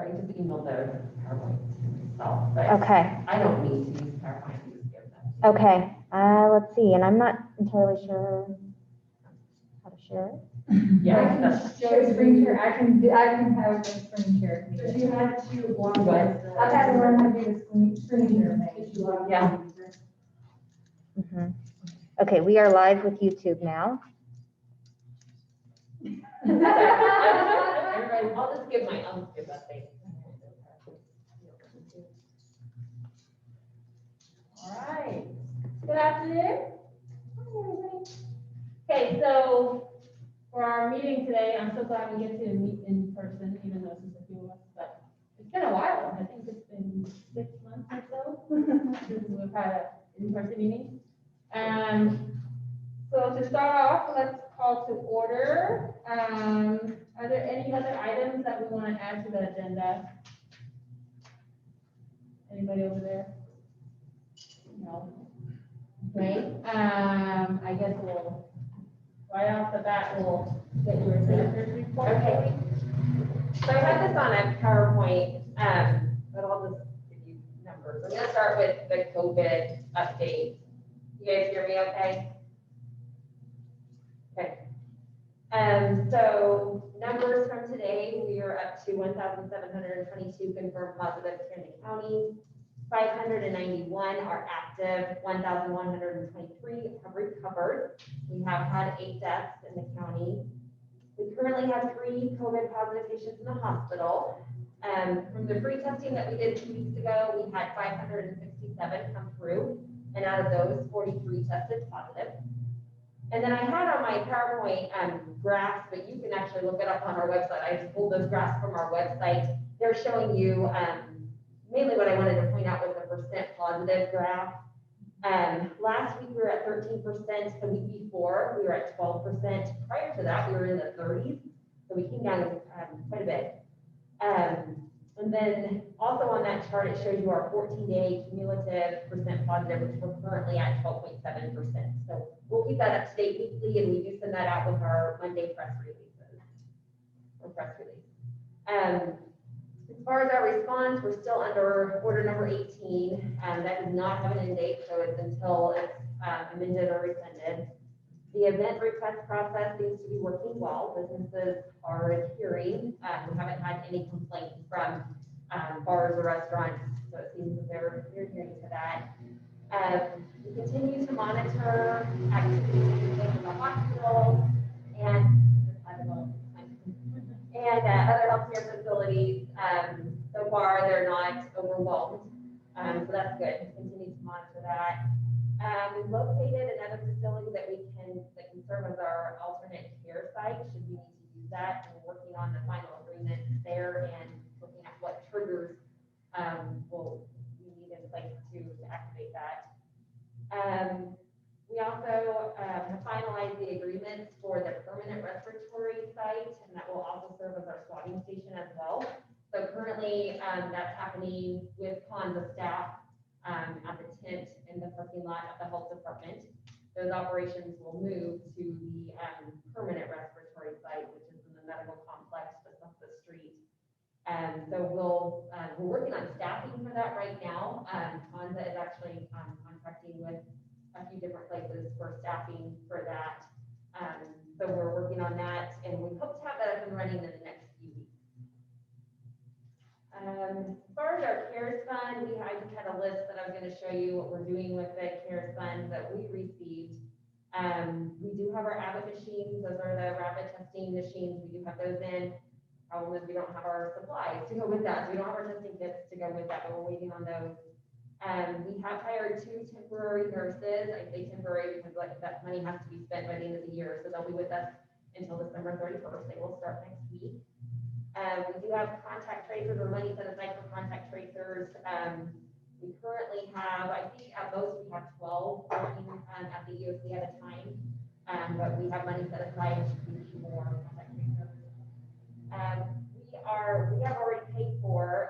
I just emailed the PowerPoint itself, but Okay, I don't need to use PowerPoint to just give them. okay, let's see, and I'm not entirely sure how to share it. Yeah, I can show screen share. I can have the screen share. So you had to log in. What? I've had to learn how to do the screen share thing. If you log in. Yeah. Mhm. Okay, we are live with YouTube now. Everybody, I'll just give my update. All right. Good afternoon. Hi, everybody. Okay, so for our meeting today, I'm so glad we get to meet in person, even though it's just a few of us, but it's been a while. I think it's been 6 months or so since we've had an in-person meeting. So to start off, let's call to order. Are there any other items that we want to add to the agenda? Anybody over there? No. Great. I guess we'll, right off the bat, we'll get your director's report. Okay. So I have this on a PowerPoint, but I'll just give you numbers. I'm gonna start with the COVID update. You guys hear me okay? Okay. So numbers from today, we are up to 1,722 confirmed positives here in the county. 591 are active, 1,123 have recovered. We have had 8 deaths in the county. We currently have 3 COVID positive patients in the hospital. From the free testing that we did 2 weeks ago, we had 567 come through, and out of those, 43 tested positive. And then I had on my PowerPoint graphs, but you can actually look it up on our website. I just pulled those graphs from our website. They're showing you mainly what I wanted to point out was the percent positive graph. Last week we were at 13%. The week before we were at 12%. Prior to that we were in the 30s, so we came down quite a bit. And then also on that chart it shows you our 14-day cumulative percent positive, which we're currently at 12.7%. So we'll keep that up to date weekly, and we do send that out with our Monday press releases. As far as our response, we're still under order number 18. That does not have an end date, so it's until it's amended or rescinded. The event request process seems to be working well. Businesses are adhering. We haven't had any complaints from bars or restaurants, so it seems that they're adhering to that. We continue to monitor activities in the hospital and other healthcare facilities. So far, they're not overwhelmed, so that's good. Continue to monitor that. We've located another facility that can serve as our alternate care site should we need to use that. And we're working on the final agreement there and looking at what triggers we need in place to activate that. We also have finalized the agreements for the permanent respiratory site, and that will also serve as our swabbing station as well. So currently, that's happening with Conza staff at the tent in the parking lot of the health department. Those operations will move to the permanent respiratory site, which is in the medical complex just off the street. So we're working on staffing for that right now. Conza is actually contracting with a few different places for staffing for that. So we're working on that, and we hope to have that up and running in the next few weeks. As far as our CARES fund, I just had a list that I was going to show you what we're doing with the CARES funds that we received. We do have our Abbott machines. Those are the rapid testing machines. We do have those in. Problem is we don't have our supplies to go with that. So we don't have our testing kits to go with that, but we're waiting on those. We have hired 2 temporary nurses. I say temporary because that money has to be spent by the end of the year. So they'll be with us until December 31st. They will start next week. We do have contact tracers or money set aside for contact tracers. We currently have, I think at most we have 12 working at the EOC at a time. But we have money set aside to do more contact tracers. We have already paid for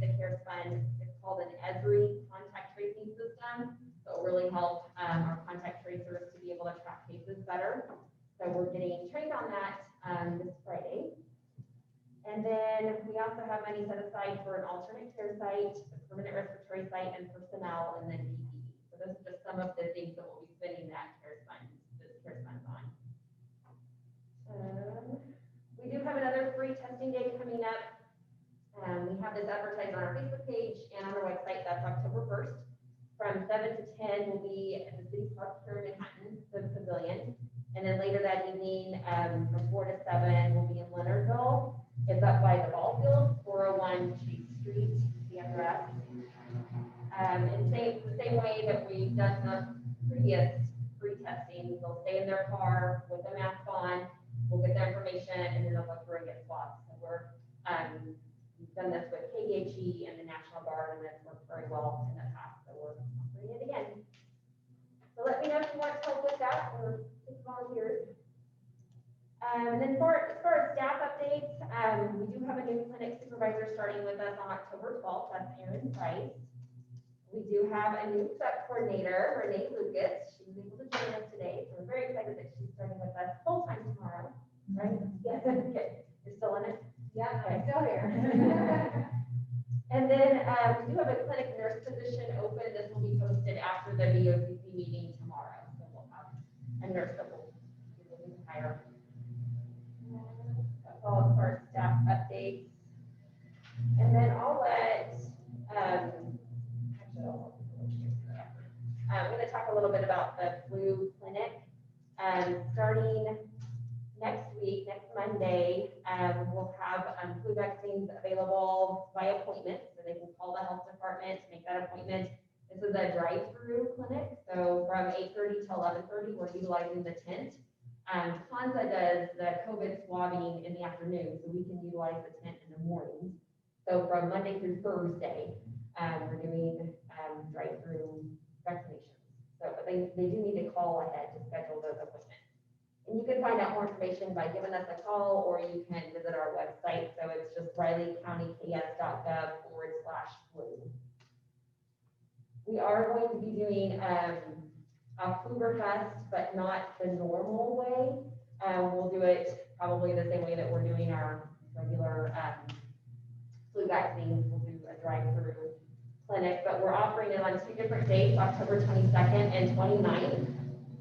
the CARES fund. It's called an ESRI contact tracing system. So it will really help our contact tracers to be able to track cases better. So we're getting trained on that this Friday. And then we also have money set aside for an alternate care site, a permanent respiratory site, and personnel, and then PPE. So those are just some of the things that we'll be spending this CARES funds on. We do have another free testing day coming up. We have this advertised on our Facebook page and on our website. That's October 1st. From 7 to 10 will be at the City Park here in Manhattan, the Pavilion. And then later that evening, from 4 to 7, we'll be in Leonardville. It's up by the ball field, 401 Chase Street, the address. And the same way that we've done the previous free testing, they'll stay in their car with a mask on. We'll get their information and then they'll go through and get swabs. So we've done this with KHE and the National Guard, and it's worked very well in the past. So we're offering it again. So let me know if you want help with that or take volunteers. And then as far as staff updates, we do have a new clinic supervisor starting with us on October 12th. That's Erin Price. We do have a new Sept coordinator, Renee Lucas. She was able to join us today, so we're very excited that she's starting with us full-time tomorrow, right? Yes, okay. You're still in it? Yeah, I'm still here. And then we do have a clinic nurse position open. This will be posted after the VOCC meeting tomorrow. So we'll have a nurse that will be looking to hire. That's all as far as staff updates. And then I'll let, I'm going to talk a little bit about the flu clinic. Starting next week, next Monday, we'll have flu vaccines available by appointment. So they can call the health department to make that appointment. This is a drive-through clinic. So from 8:30 to 11:30, we're utilizing the tent. Hansa does the COVID swabbing in the afternoon, so we can utilize the tent in the morning. So from Monday through Thursday, we're doing drive-through vaccinations. So, but they do need to call ahead to schedule those appointments. And you can find out more information by giving us a call, or you can visit our website. So it's just rileycountyks.gov/flu. We are going to be doing Oktoberfest, but not the normal way. We'll do it probably the same way that we're doing our regular flu vaccines. We'll do a drive-through clinic, but we're offering it on 2 different dates, October 22nd and 29th.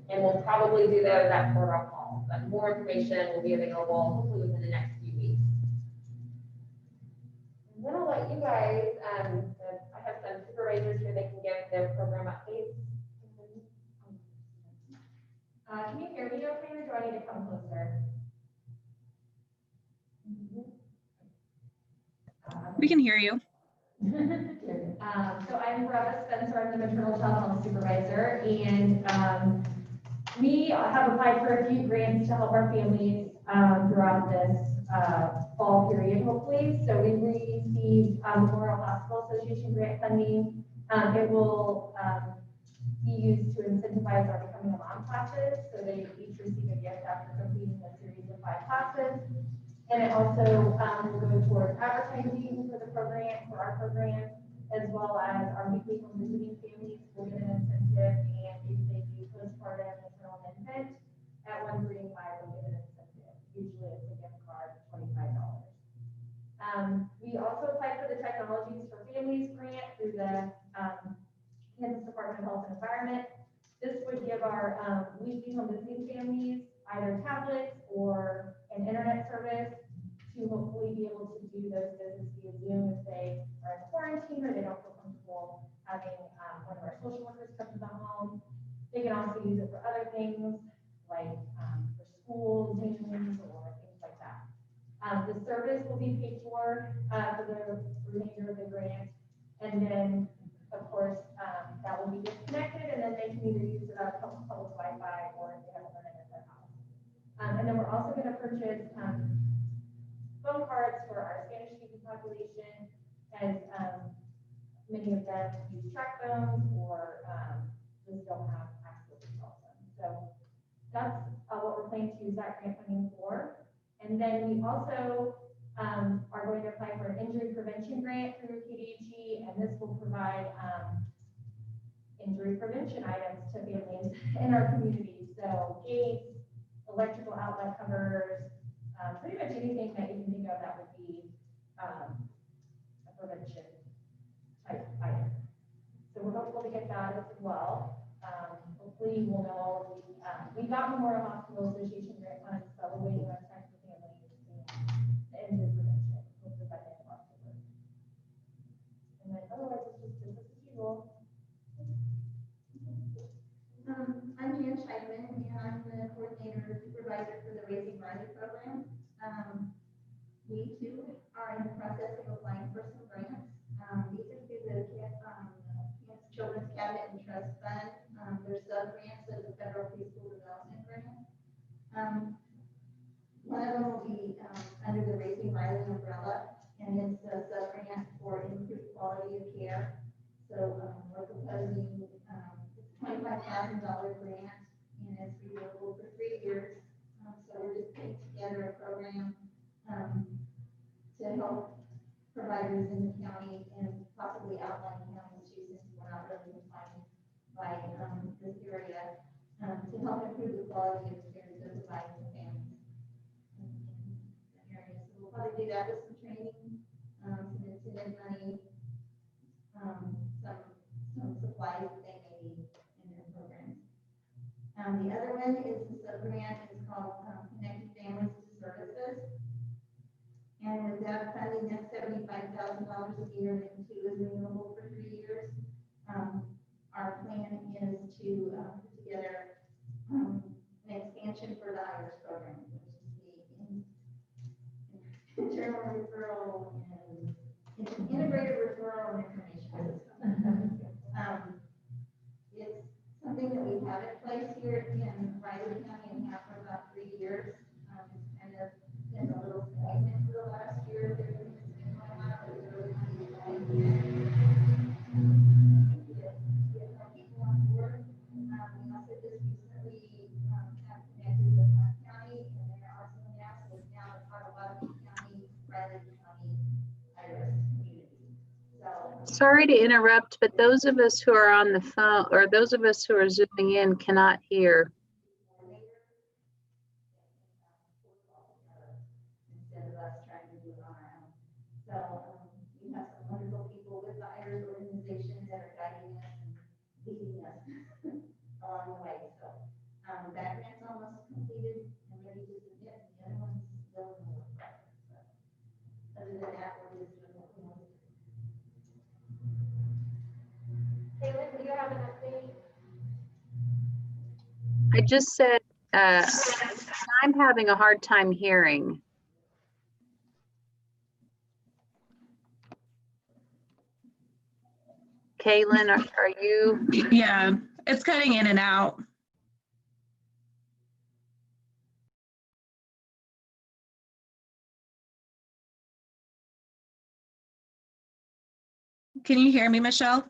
And we'll probably do those at Port Hall. But more information will be available hopefully within the next few weeks. And then I'll let you guys, I have some supervisors here, they can give their program updates. Can you hear me okay, or do I need to come closer? We can hear you. So I'm Brenda Spencer, I'm the maternal child health supervisor, and we have applied for a few grants to help our families throughout this fall period, hopefully. So we received Memorial Hospital Association grant funding. It will be used to incentivize our Becoming a Mom classes. So they each receive a gift after completing a series of 5 classes. And it also will go towards advertising for the program, for our program, as well as our weekly home visiting families will get an incentive, and if they do postpartum maternal infant at 135 will get an incentive. Usually it's a gift card of $25. We also applied for the Technologies for Families grant through the Kansas Department of Health and Environment. This would give our weekly home visiting families either tablets or an internet service to hopefully be able to do those visits via Zoom if they are in quarantine or they don't feel comfortable having one of our social workers come to the home. They can also use it for other things like for school Zooms or things like that. The service will be paid for the remainder of the grant, and then of course that will be disconnected, and then they can either use it on public Wi-Fi or if they have internet at their house. And then we're also going to purchase phone cards for our Spanish-speaking population, as many of them use track phones or just don't have access to cell phones. So that's what we're planning to use that grant funding for. And then we also are going to apply for an injury prevention grant through KDHE, and this will provide injury prevention items to families in our community. So gates, electrical outlet covers, pretty much anything that you can think of that would be at that as well. Hopefully you will know all of the, we got Memorial Hospital Association grant funds, so we're waiting on time for families and the prevention, hopefully by the end of October. And then otherwise, it's just business as usual. I'm Jan Scheidman, and I'm the coordinator supervisor for the Raising Rider program. We too are in the process of applying for some grants. These are through the Kansas Children's Cabinet and Trust Fund. They're sub-grants of the Federal Preschool Development Grant. One of them will be under the Raising Riley umbrella, and it's a sub-grant for improved quality of care. So we're proposing $25,000 grant, and it's renewable for 3 years. So we're just putting together a program to help providers in the county and possibly outlying counties too, since we're not really defined by this area, to help improve the quality of care to providers and families in the area. So we'll probably do that with some training, some incentive money, some supplies that they may need in their programs. The other one is the sub-grant, is called Connected Families to Services. And with that funding, that's $75,000 a year, and two is renewable for 3 years. Our plan is to put together an expansion for the IRIS program, which is the internal referral and integrated referral and information system. It's something that we have in place here in Riley County and have for about 3 years. It's kind of been a little stagnant for the last year. Get more people on board. We also just recently have connected with Hunt County, and there are some announcements now that Potawatomi County, Riley County, IRIS community. So. Sorry to interrupt, but those of us who are on the phone, or those of us who are zooming in, cannot hear. Instead of us trying to do it on our own. So we have some wonderful people with the IRIS organization that are guiding us and leading us along the way. So that grant's almost completed and ready to submit. The other one's still in the work process. So other than that, we're just doing what we want to do. Caitlin, do you have an update? I just said, I'm having a hard time hearing. Caitlin, are you? Yeah, it's cutting in and out. Can you hear me, Michelle?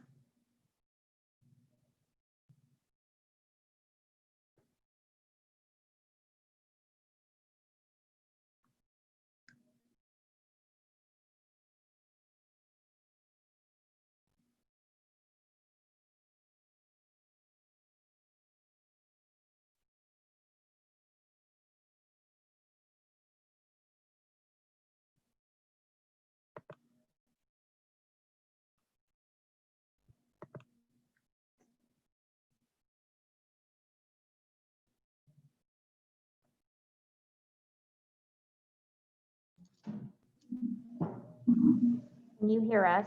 Can you hear us?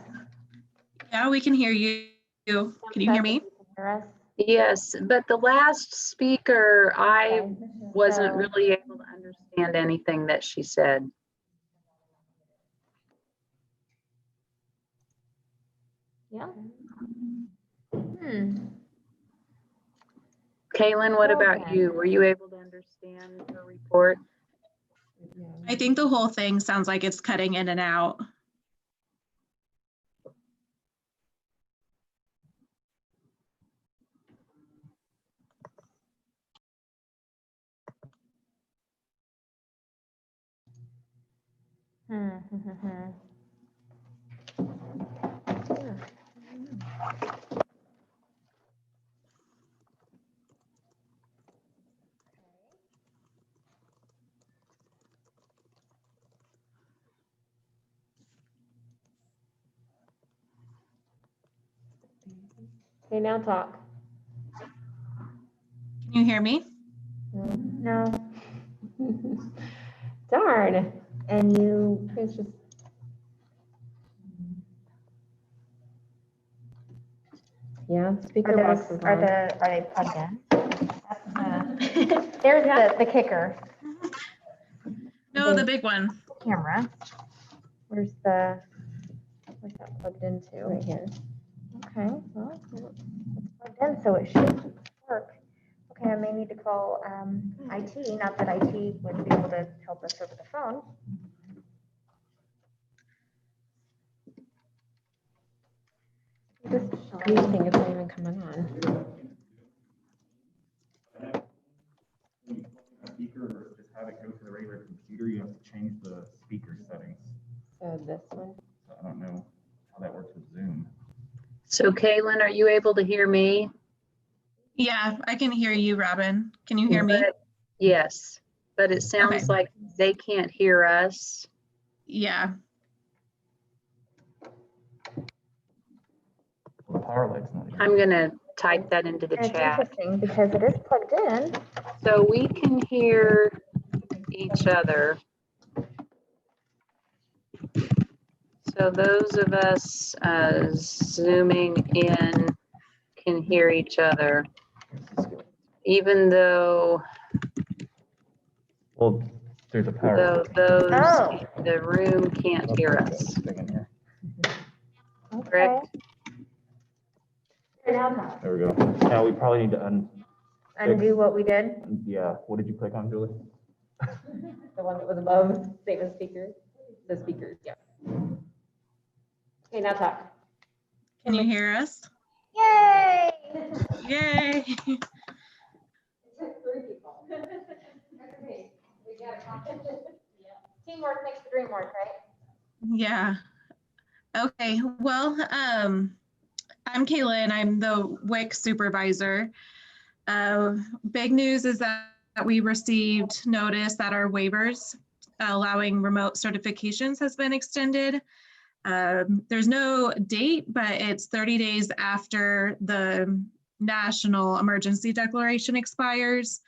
Yeah, we can hear you. Can you hear me? You can hear us? Yes, but the last speaker, I Okay. wasn't So- really able to understand anything that she said. Yeah. Kaylin, what about Okay. you? Were you able to understand her report? I think the whole thing sounds like it's cutting in and out. Okay, now talk. Can you hear me? No, Darn. and you, It's just, yeah, speaker box is on. are they plugged in? There's the kicker, No, the big one. camera. Where's that plugged into? Right here. Okay, well, it's plugged in, so it should work. Okay, I may need to call IT, not that IT would be able to help us over the phone. This green thing isn't even coming on. Speaker or just have it go to the regular computer, you have to change the speaker settings. So this one. So I don't know how that works with Zoom. So Kaylin, are you able to hear me? Yeah, I can hear you, Robin. Can you hear me? But- Yes, but it sounds Okay. like they can't hear us. Yeah. Well, the power light's not even. I'm gonna type that into the And it's chat. interesting because it is plugged in. So we can hear each other. So those of us zooming in can hear each other, even though Well, there's a power. those Oh. in the room can't hear us. Thing in here. Okay. Correct? Here, now talk. There we go. Now we probably need to Undo what we did. yeah, what did you click on, Julie? The one that was above, save as speakers. The speakers, yeah. Okay, now talk. Can you hear us? Yay! Yay. It took 3 people. Okay, we got it. Teamwork makes the dream work, right? Yeah. Okay. Well, I'm Kayla and I'm the WIC supervisor. Big news is that we received notice that our waivers allowing remote certifications has been extended. There's no date, but it's 30 days after the national emergency declaration expires.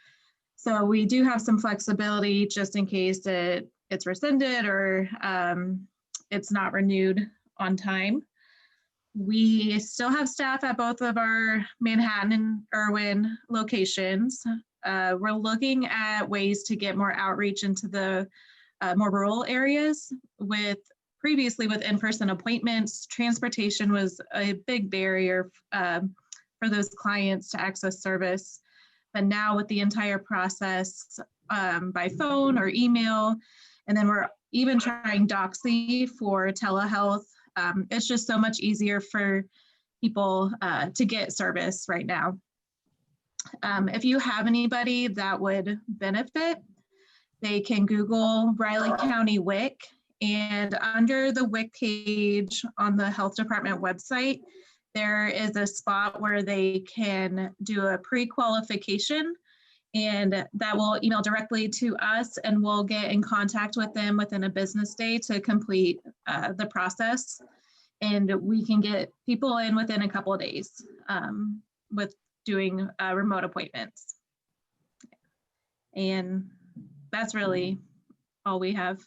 So we do have some flexibility just in case it's rescinded or it's not renewed on time. We still have staff at both of our Manhattan and Irwin locations. We're looking at ways to get more outreach into the more rural areas. Previously with in-person appointments, transportation was a big barrier for those clients to access service. But now with the entire process by phone or email, and then we're even trying Doxy for telehealth. It's just so much easier for people to get service right now. If you have anybody that would benefit, they can Google Riley County WIC, and under the WIC page on the health department website, there is a spot where they can do a pre-qualification, and that will email directly to us, and we'll get in contact with them within a business day to complete the process. And we can get people in within a couple of days with doing remote appointments. And that's really all we have.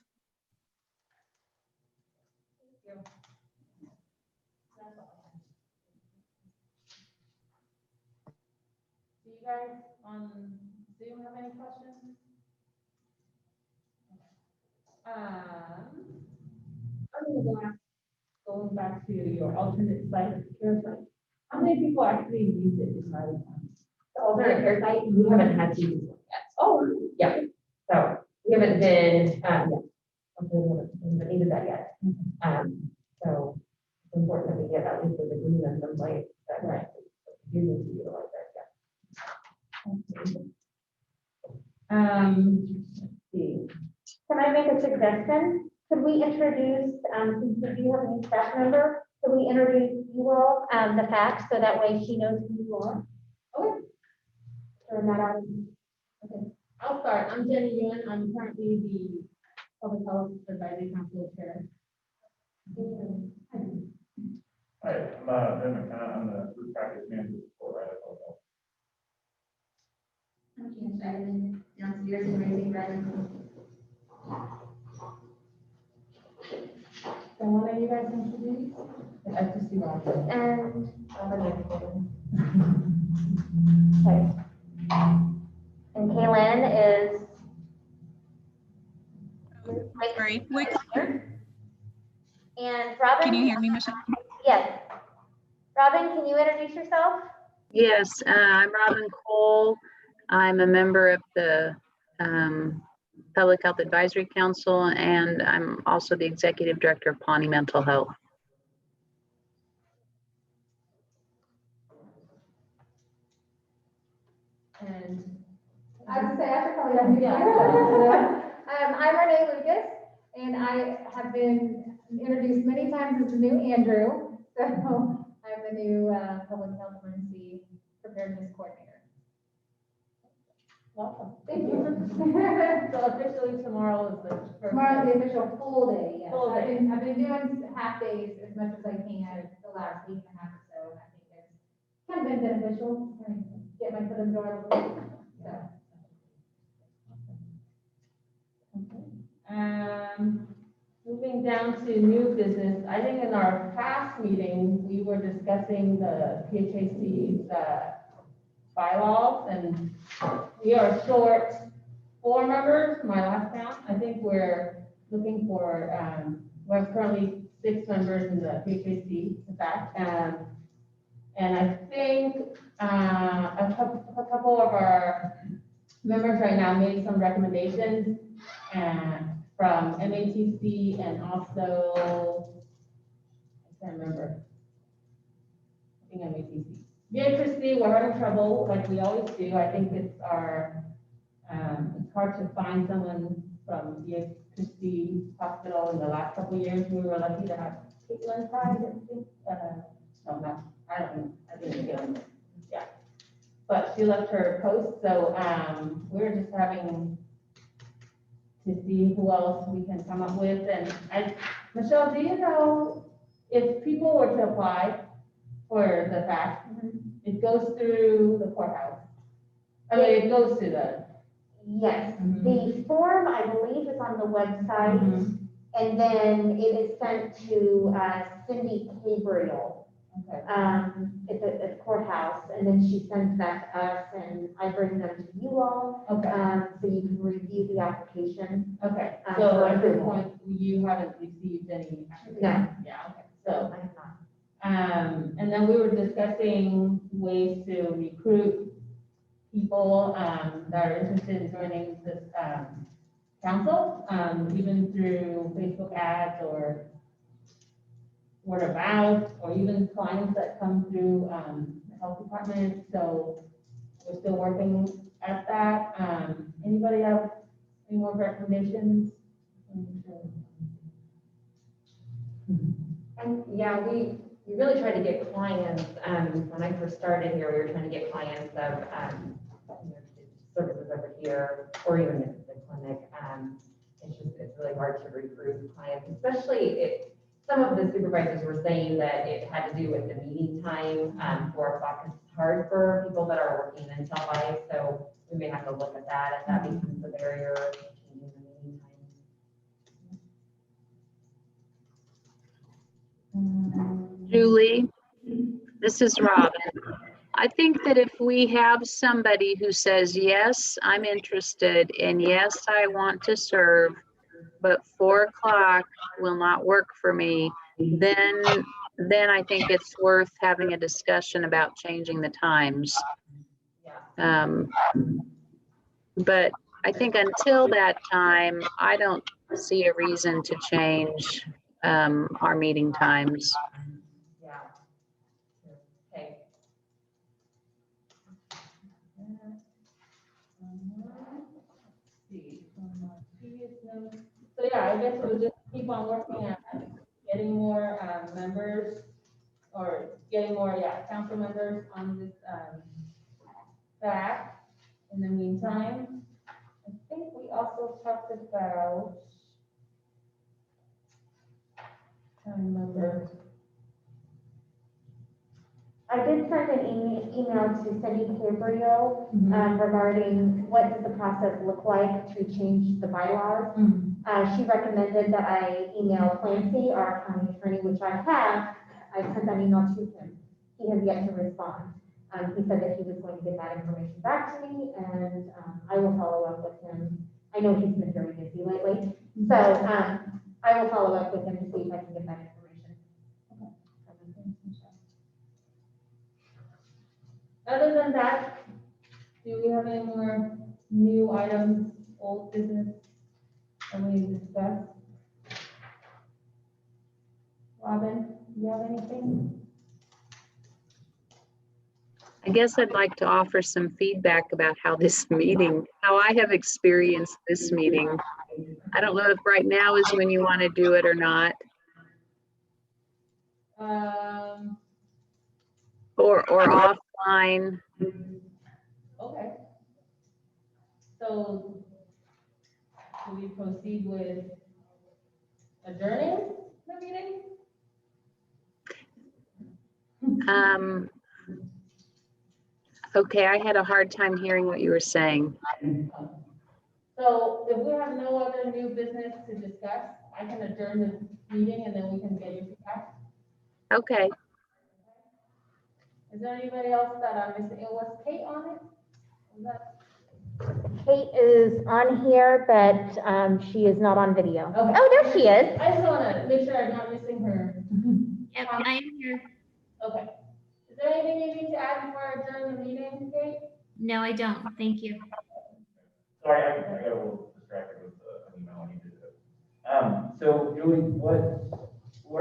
Do you guys on Zoom have any questions? I'm gonna going back to your alternate site, care site. How many people actually use it in Riley County? The alternate care site, we haven't had to use one yet. Oh, Yeah, so we haven't been, yeah. Okay, we haven't needed that yet. So it's important that we get at least an agreement in place that Right. you need to utilize that, yeah. let's see. Can I make a suggestion? Could we introduce, since we do have a new staff member, could we introduce you all, the PHAC, so that way she knows who you are? Okay. Or not out. Okay, I'll start. I'm Jenny Yuen. I'm currently the Public Health Advisory Council Chair. Hi, I'm Ben McKenna. I'm the group practice manager years in raising gratitude. So one of you guys introduce? I just see Robin. And, Robin okay. And Kaylin is. Sorry, Wick, And Robin. can you hear me, Michelle? Yes. Robin, can you introduce yourself? Yes, I'm Robin Cole. I'm a member of the Public Health Advisory Council, and I'm also the Executive Director of Pawnee Mental Health. And I would say I should probably have you. I'm Renee Lucas, and I have been introduced many times as the new Andrew. So I'm the new public health emergency preparedness coordinator. welcome. Thank you. So officially tomorrow is the first. Tomorrow's day. the official full day, yes. Full day. I've been doing half days as much as I can the last week and a half or so, and I think it's kind of been beneficial, kind of get my foot in the door a little bit, so. Moving down to new business, I think in our past meeting, we were discussing the PHAC's bylaws, and we are short 4 members, my last count. I think we're looking for, we're currently 6 members in the PHAC, in fact. And I think a couple of our members right now made some recommendations from MATC and also, I can't remember. I think MATC. BHC, we're having trouble like we always do. I think it's it's hard to find someone from BHC hospital in the last couple of years. We were lucky to have Caitlin Pride, I think. No, I don't know. I didn't get them. Yeah. But she left her post, so we're just having to see who else we can come up with. And Michelle, do you know if people were to apply for the PHAC, it goes through the courthouse? I mean, it goes to the. Yes. The form, I believe, is on the website, and then it is sent to Cindy Gabriel. Okay. At the courthouse, and then she sends that to us, and I bring them to you all, Okay. so you can review the application. Okay. for So at this approval. point, you haven't received any. No. Yeah, okay. So, I have not. and then we were discussing ways to recruit people, that are interested in joining this, council, even through Facebook ads or word of mouth, or even clients that come through, the health department. So we're still working at that. Anybody have any more recommendations? And yeah, we really tried to get clients, when I first started here, we were trying to get clients of, services over here, or even at the clinic. It's really hard to recruit clients, especially some of the supervisors were saying that it had to do with the meeting time, 4 o'clock is hard for people that are working until 5, so we may have to look at that, if that becomes a barrier, changing the meeting time. Julie, this is Robin. I think that if we have somebody who says, yes, I'm interested, and yes, I want to serve, but 4 o'clock will not work for me, then I think it's worth having a discussion about changing the times. But I think until that time, I don't see a reason to change our meeting times. Yeah. Okay. So yeah, I guess we'll just keep on working at getting more members, or getting more, council members on this PHAC. In the meantime, I think we also talked about, I remember. I did send an email to Cindy Gabriel regarding what does the process look like to change the bylaws. She recommended that I email Clancy, our county attorney, which I have. I sent that email to him. He has yet to respond. He said that he was going to get that information back to me, and I will follow up with him. I know he's been very busy lately, so I will follow up with him to see if I can get that information. Other than that, do we have any more new items, old business that we need to discuss? Robin, do you have anything? I guess I'd like to offer some feedback about how I have experienced this meeting. I don't know if right now is when you want to do it or not, or offline. Okay. So, do we proceed with adjourning the meeting? Okay, I had a hard time hearing what you were saying. So if we have no other new business to discuss, I can adjourn the meeting and then we can get your feedback. Okay. Is there anybody else that I'm missing? It was Kate on it? Was that? Kate is on here, but she is not on video. Okay. Oh, there she is. I just want to make sure I'm not missing her. Yep, I am here. Okay. Is there anything you need to add before I adjourn the meeting, Kate? No, I don't. Thank you. Sorry, I got a little distracted with an email I needed to do. So Julie, what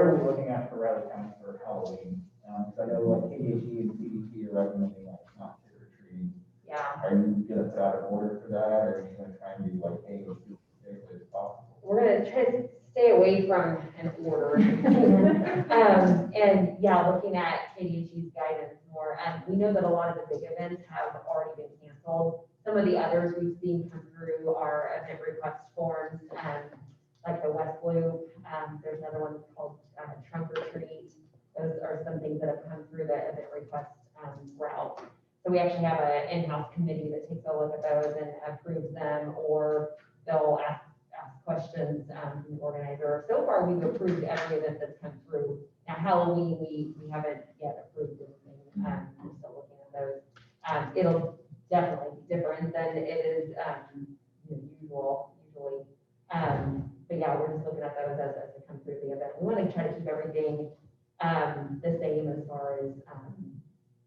are we looking at for Riley County for Halloween? Because I know like KDHE and CDT are recommending like not trick or treating. Yeah, Are you gonna put out an order for that, or are you gonna try and do like, hey, let's do it as quickly as possible? we're gonna try to stay away from an order. And yeah, looking at KDHE's guidance more, we know that a lot of the big events have already been canceled. Some of the others we've seen come through are event request forms, like the West Loop. There's another one called Trunk or Treat. Those are some things that have come through the event request route. So we actually have an in-house committee that takes a look at those and approves them, or they'll ask questions from the organizer. So far, we've approved every event that's come through. Now Halloween, we haven't yet approved anything. We're still looking at those. It'll definitely be different than it is usually. But yeah, we're just looking at those as they come through the event. We want to try to keep everything the same as far as,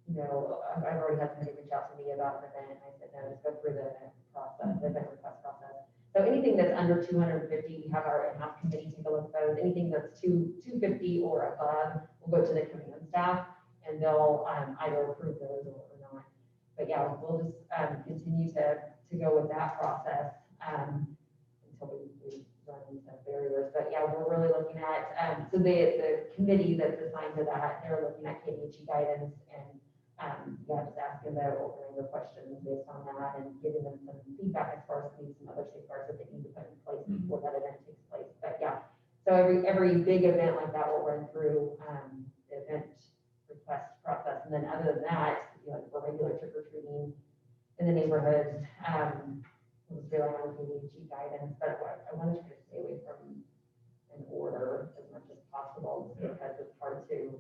I've already had somebody reach out to me about an event, and I said, no, just go through the event process, the event request process. So anything that's under 250, we have our in-house committee take a look at those. Anything that's 250 or above will go to the command staff, and they'll either approve those or not. But yeah, we'll just continue to go with that process until we run into barriers. But yeah, we're really looking at, so the committee that's assigned to that, they're looking at KDHE guidance and just asking the organizer questions based on that and giving them some feedback as far as some other safeguards that they need to put in place before that event takes place. But yeah, so every big event like that will run through the event request process. And then other than that, for regular trick or treating in the neighborhoods, we'll stay around KDHE guidance, but I want to try to stay away from an order as much as possible because it's hard to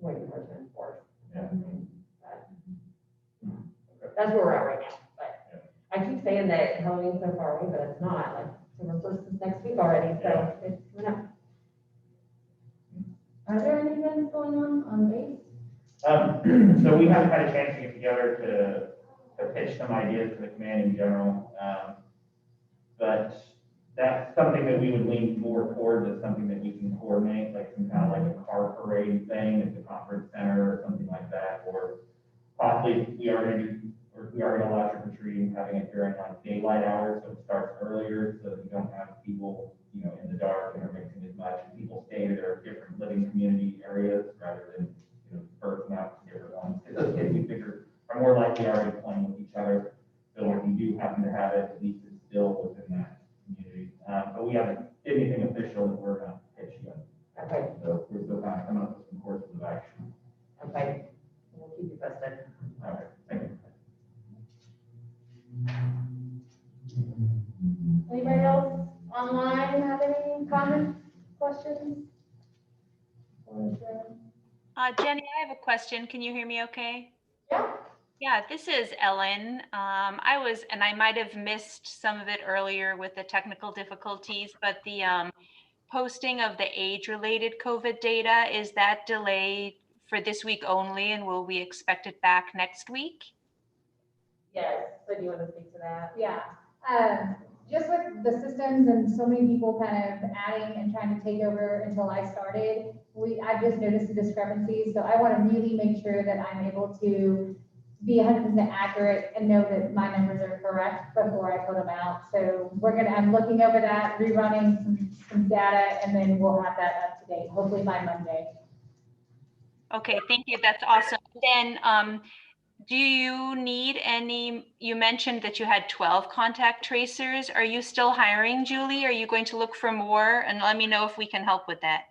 enforce. Yeah. That's where we're at right now, but I keep saying that Halloween's so far away, but it's not, like, October 1st is next week already, so it's coming up. Are there any events going on base? So we haven't had a chance to get together to pitch some ideas to the command in general. But that's something that we would lean more towards as something that we can coordinate, like some kind of like a car parade thing at the conference center or something like that, or possibly we already allow trick or treating, having it during like daylight hours, so it starts earlier, so that you don't have people, in the dark intermixing as much, and people stay in their different living community areas rather than, bursting out to different ones. Because those kids we figure are more likely already playing with each other, so if you do happen to have it, at least it's still within that community. But we haven't did anything official that we're going to pitch yet. Okay, So we're still kind of coming up with some courses of action. okay, we'll keep you posted. questions? Or is there- Jenny, I have a question. Can you hear me okay? Yeah. Yeah, this is Ellen. And I might have missed some of it earlier with the technical difficulties, but the posting of the age-related COVID data, is that delayed for this week only, and will we expect it back next week? Yes, so do you want to speak to that? Yeah, just with the systems and so many people kind of adding and trying to take over until I started, I just noticed the discrepancies, so I want to really make sure that I'm able to be 100% accurate and know that my numbers are correct before I put them out. So I'm looking over that, rerunning some data, and then we'll have that up to date, hopefully by Monday. Okay, thank you. That's awesome. Then, do you need you mentioned that you had 12 contact tracers. Are you still hiring, Julie? Are you going to look for more? And let me know if we can help with that.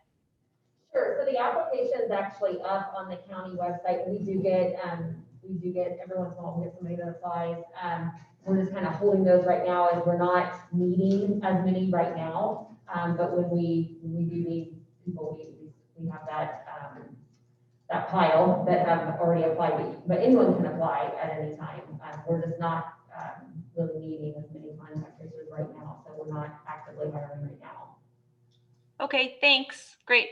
Sure, so the application is actually up on the county website. We do get every once in a while, we get somebody that applies. We're just kind of holding those right now as we're not needing as many right now. But when we do need people, we have that pile that have already applied, but anyone can apply at any time. We're just not really needing as many contact tracers right now, so we're not actively hiring right now. Okay, thanks. Great.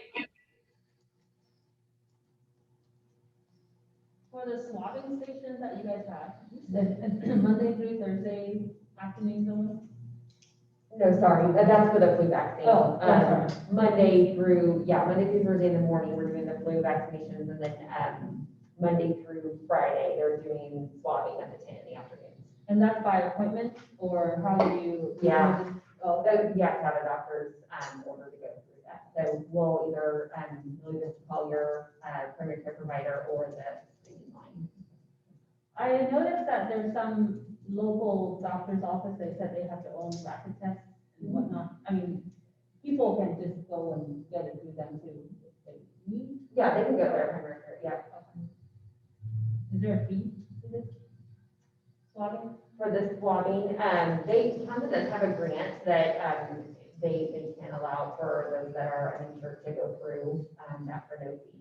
For the swabbing stations that you guys have, you said Monday through Thursday afternoons only? No, sorry, that's for the flu vaccine. Oh, sorry. Monday through Thursday in the morning, we're doing the flu vaccinations, and then Monday through Friday, they're doing swabbing at the 10 in the afternoon. And that's by appointment, or how do you? Yeah. Oh, So you have to have a doctor's order to go through that. So we'll either call your primary care provider or the screening line. I noticed that there's some local doctor's office that said they have their own rapid tests and whatnot. I mean, people can just go and get it through them too if they need. Yeah, they can go to their primary care, yeah. Is there a fee for this swabbing? For the swabbing, Kansas does have a grant that they can allow for those that are uninsured to go through that for no fee.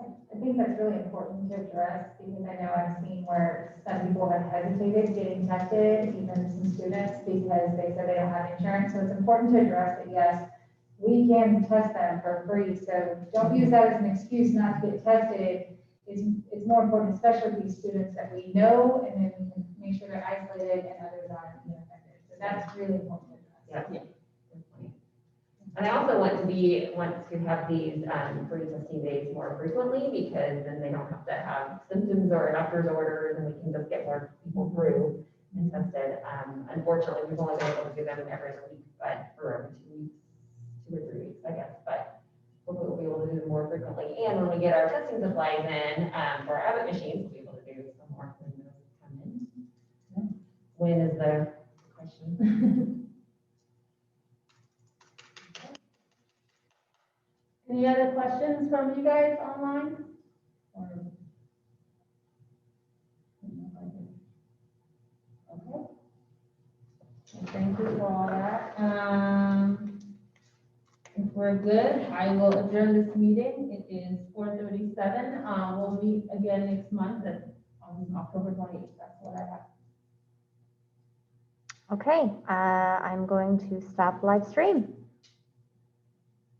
I think that's really important to address because I know I've seen where some people have hesitated getting tested, even some students, because they said they don't have insurance. So it's important to address that, yes, we can test them for free. So don't use that as an excuse not to get tested. It's more important, especially for these students that we know, and then we can make sure they're isolated and others aren't being affected. So that's really important to address. Yeah. And I also want to have these free testing days more frequently, because then they don't have to have symptoms or doctor's orders, and we can just get more people through and tested. Unfortunately, we've only been able to do them every other week, but for every 2 or 3 weeks, I guess. But hopefully we'll be able to do them more frequently. And when we get our testing supplies in for our Abbott machines, we'll be able to do some more when those come in. When is the question? Any other questions from you guys online? Or? Okay. Well, thank you for all that. If we're good, I will adjourn this meeting. It is 4:37. We'll meet again next month on October 28th. That's what I have. Okay, I'm going to stop live stream.